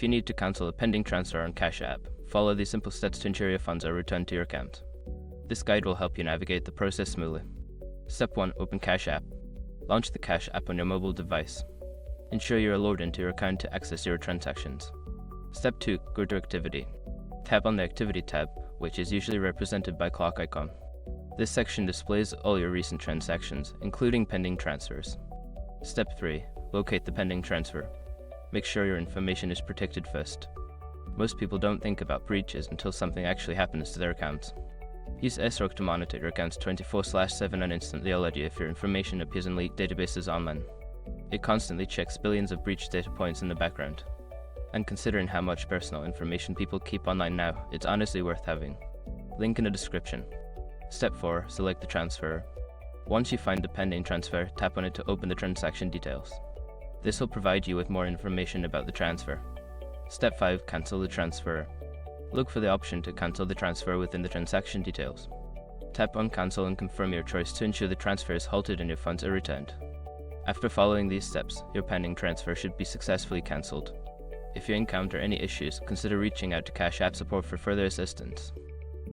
If you need to cancel a pending transfer on Cash App, follow these simple steps to ensure your funds are returned to your account. This guide will help you navigate the process smoothly. Step 1. Open Cash App. Launch the Cash App on your mobile device. Ensure you are logged into your account to access your transactions. Step 2. Go to Activity. Tap on the Activity tab, which is usually represented by clock icon. This section displays all your recent transactions, including pending transfers. Step 3. Locate the pending transfer. Make sure your information is protected first. Most people don't think about breaches until something actually happens to their accounts. Use SROC to monitor your accounts 24/7 and instantly alert you if your information appears in leaked databases online. It constantly checks billions of breach data points in the background. And considering how much personal information people keep online now, it's honestly worth having. Link in the description. Step 4. Select the transfer. Once you find the pending transfer, tap on it to open the transaction details. This will provide you with more information about the transfer. Step 5. Cancel the transfer. Look for the option to cancel the transfer within the transaction details. Tap on Cancel and confirm your choice to ensure the transfer is halted and your funds are returned. After following these steps, your pending transfer should be successfully cancelled. If you encounter any issues, consider reaching out to Cash App support for further assistance.